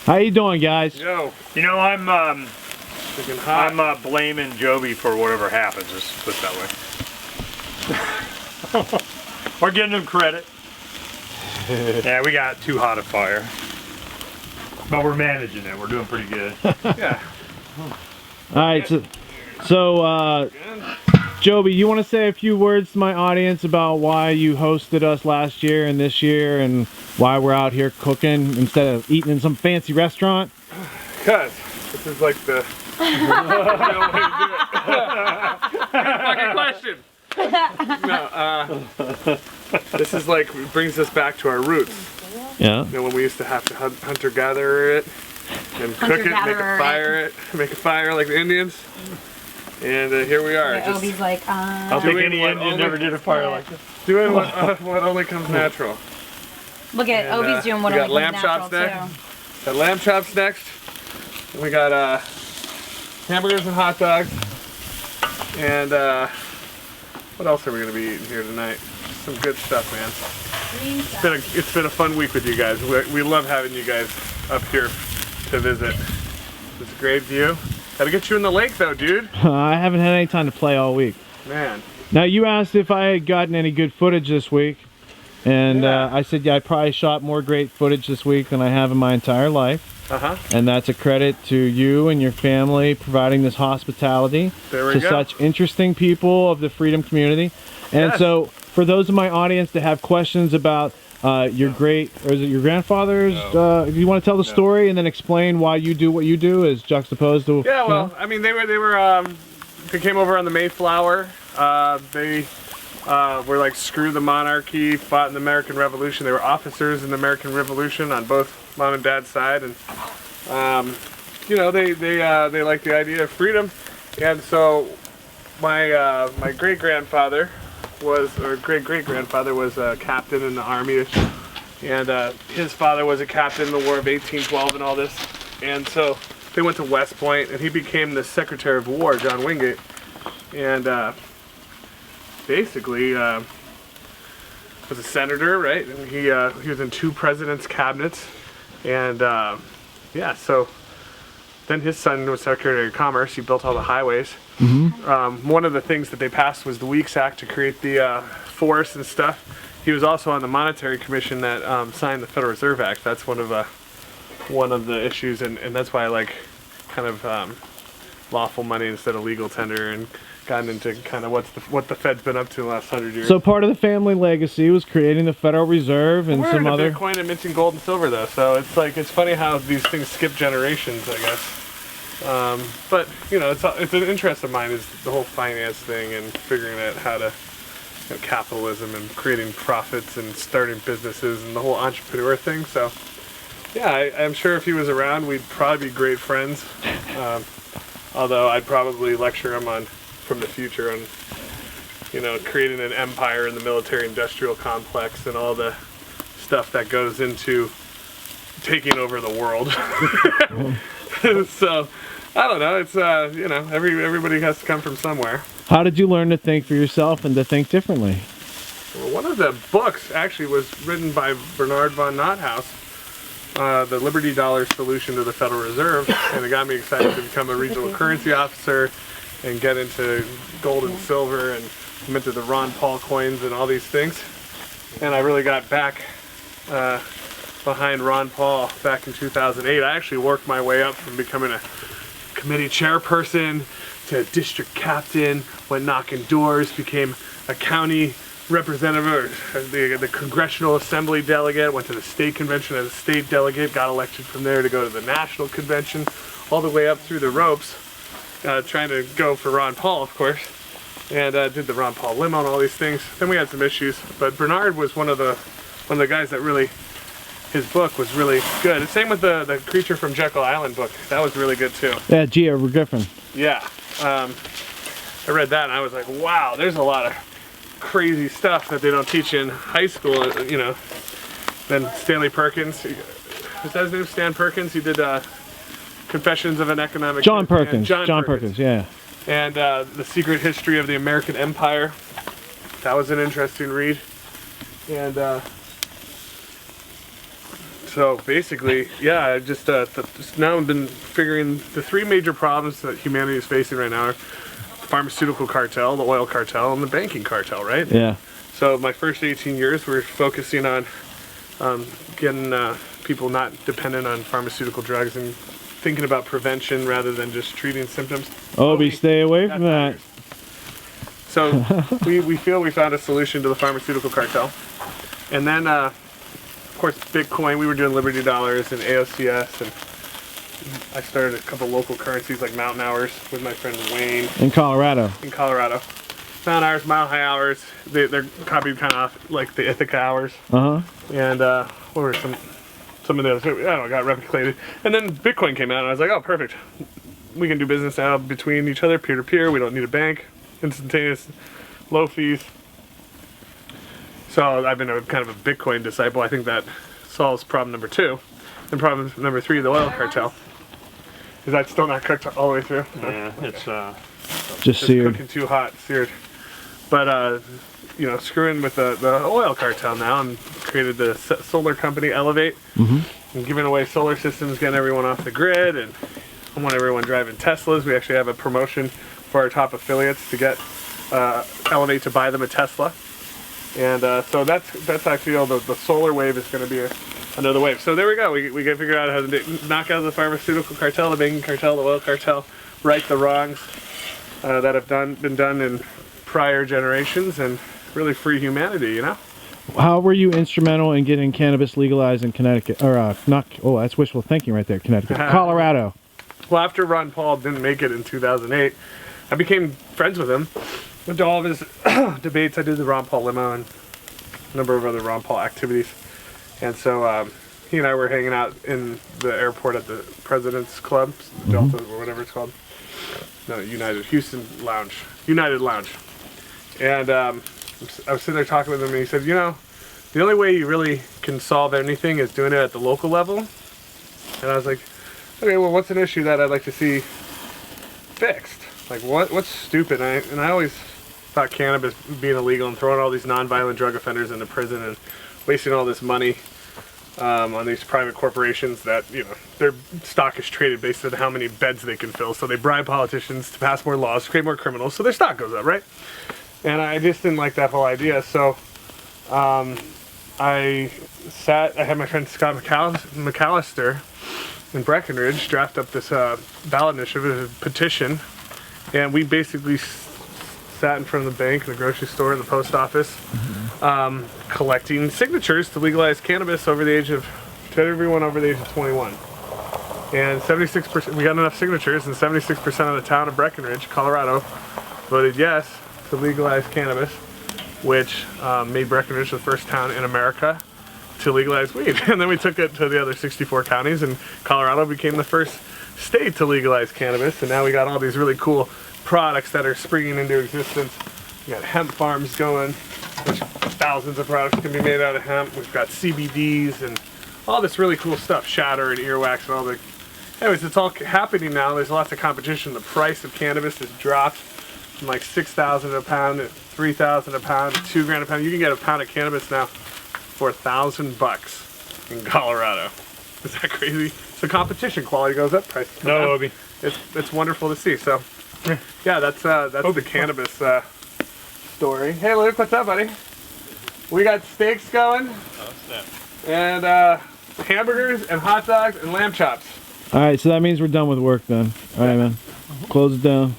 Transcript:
How you doing, guys? Yo. You know, I'm blaming Joby for whatever happens. Just put it that way. We're giving him credit. Yeah, we got too hot a fire, but we're managing it. We're doing pretty good. Yeah. All right, so Joby, you want to say a few words to my audience about why you hosted us last year and this year, and why we're out here cooking instead of eating in some fancy restaurant? Because this is like the real way to do it. Good fucking question. No, this is like, it brings us back to our roots. Yeah. You know, when we used to have to hunter-gatherer it and cook it, make a fire like the Indians. And here we are. Yeah, Obi's like, I don't think any Indian never did a fire like this. Doing what only comes natural. Look at Obi's doing what we only got lamb comes chops natural next. Got lamb chops next. And we got hamburgers and hot dogs. And what else are we gonna be eating here tonight? Some good stuff, man. It's been a fun week with you guys. We love having you guys up here to visit. It's a great view. Gotta get you in the lake though, dude. I haven't had any time to play all week. Man. Now, you asked if I had gotten any good footage this week, and I said, yeah, I probably shot more great footage this week than I have in my entire life. And that's a credit to you and your family providing this hospitality to such interesting people of the freedom community. And so, for those of my audience that have questions about your great, or is it your grandfather's? If you want to tell the story and then explain why you do what you do, is juxtaposed to. Yeah, well, I mean, they came over on the Mayflower. They were like, screw the monarchy, fought in the American Revolution. They were officers in the American Revolution on both mom and dad's side, and you know, they like the idea of freedom. And so my my great-grandfather was a captain in the army, and his father was a captain in the War of 1812 and all this. And so they went to West Point, and he became the Secretary of War, John Wingate, and basically was a senator, right? And he was in 2 presidents' cabinets, and yeah, so then his son was Secretary of Commerce. He built all the highways. One of the things that they passed was the Weeks Act to create the forests and stuff. He was also on the Monetary Commission that signed the Federal Reserve Act. That's one of the issues, and that's why I like kind of lawful money instead of legal tender, and gotten into kind of what the Fed's been up to the last 100 years. So part of the family legacy was creating the Federal Reserve and some other Bitcoin and minting gold and silver, though. So it's funny how these things skip generations, I guess. But you know, it's an interest of mine, is the whole finance thing and figuring out how to, you know, capitalism and creating profits and starting businesses and the whole entrepreneur thing. So yeah, I'm sure if he was around, we'd probably be great friends. Although I'd probably lecture him from the future on, you know, creating an empire in the military-industrial complex and all the stuff that goes into taking over the world. So I don't know. It's you know, everybody has to come from somewhere. How did you learn to think for yourself and to think differently? Well, one of the books actually was written by Bernard von Nothaus, the Liberty Dollar Solution to the Federal Reserve, and it got me excited to become a regional currency officer and get into gold and silver, and I'm into the Ron Paul coins and all these things. And I really got back behind Ron Paul back in 2008. I actually worked my way up from becoming a committee chairperson to district captain, went knocking doors, became a county representative, or the congressional assembly delegate, went to the state convention as a state delegate, got elected from there to go to the national convention, all the way up through the ropes, trying to go for Ron Paul, of course, and did the Ron Paul limo and all these things. Then we had some issues, but Bernard was one of the guys that really, his book was really good. And same with the Creature from Jekyll Island book. That was really good too. Yeah, G.R. Griffin. Yeah, I read that and I was like, wow, there's a lot of crazy stuff that they don't teach in high school, you know. Then Stanley Perkins, is that his name? Stan Perkins? He did Confessions of an Economic... John Perkins. John Perkins, yeah. And The Secret History of the American Empire. That was an interesting read. And So basically, yeah, I just now I've been figuring the three major problems that humanity is facing right now are the pharmaceutical cartel, the oil cartel, and the banking cartel, right? Yeah. So my first 18 years, we're focusing on getting people not dependent on pharmaceutical drugs and thinking about prevention rather than just treating symptoms. Obi, stay away from that. So we feel we found a solution to the pharmaceutical cartel. And then, of course, Bitcoin. We were doing Liberty Dollars and AOCS, and I started a couple local currencies like Mountain Hours with my friend Wayne. In Colorado. Mountain Hours, Mile High Hours. They're copied kind of like the Ithaca Hours. And what were some of the others? I don't know, got replicated. And then Bitcoin came out, and I was like, oh, perfect. We can do business now between each other, peer-to-peer. We don't need a bank. Instantaneous, low fees. So I've been kind of a Bitcoin disciple. I think that solves problem number 2. And problem number 3, the oil cartel. Is that still not cooked all the way through? Yeah, it's just seared. Cooking too hot, seared. But you know, screwing with the oil cartel now, and created the solar company Elevate, and giving away solar systems, getting everyone off the grid, and I want everyone driving Teslas. We actually have a promotion for our top affiliates to get Elevate to buy them a Tesla. And so that's actually all the solar wave is going to be another wave. So there we go. We can figure out how to knock out the pharmaceutical cartel, the banking cartel, the oil cartel, right the wrongs that have been done in prior generations, and really free humanity, you know? How were you instrumental in getting cannabis legalized in Connecticut? Or not, oh, that's wishful thinking right there, Connecticut. Colorado. Well, after Ron Paul didn't make it in 2008, I became friends with him. Went to all of his debates. I did the Ron Paul limo and a number of other Ron Paul activities. And so he and I were hanging out in the airport at the President's Club, Delta or whatever it's called. No, United Lounge. And I was sitting there talking with him, and he said, you know, the only way you really can solve anything is doing it at the local level. And I was like, okay, well, what's an issue that I'd like to see fixed? Like, what's stupid? And I always thought cannabis being illegal and throwing all these non-violent drug offenders into prison and wasting all this money on these private corporations that, you know, their stock is traded based on how many beds they can fill. So they bribe politicians to pass more laws, create more criminals, so their stock goes up, right? And I just didn't like that whole idea. So I had my friend Scott McAllister in Breckenridge draft up this ballot initiative, a petition, and we basically sat in front of the bank, the grocery store, and the post office, collecting signatures to legalize cannabis to everyone over the age of 21. And 76%, we got enough signatures, and 76% of the town of Breckenridge, Colorado, voted yes to legalize cannabis, which made Breckenridge the first town in America to legalize weed. And then we took it to the other 64 counties, and Colorado became the first state to legalize cannabis. And now we got all these really cool products that are springing into existence. We got hemp farms going, which thousands of products can be made out of hemp. We've got CBDs and all this really cool stuff, shatter and earwax and all the... Anyways, it's all happening now. There's lots of competition. The price of cannabis has dropped from like $6,000 a pound to $3,000 a pound to $2,000 a pound. You can get a pound of cannabis now for $1,000 in Colorado. Is that crazy? So competition, quality goes up, prices go down. Obi. It's wonderful to see. So yeah, that's the cannabis story. Hey Luke, what's up, buddy? We got steaks going. Oh, snap. And hamburgers and hot dogs and lamb chops. All right, so that means we're done with work then. All right, man. Close it down.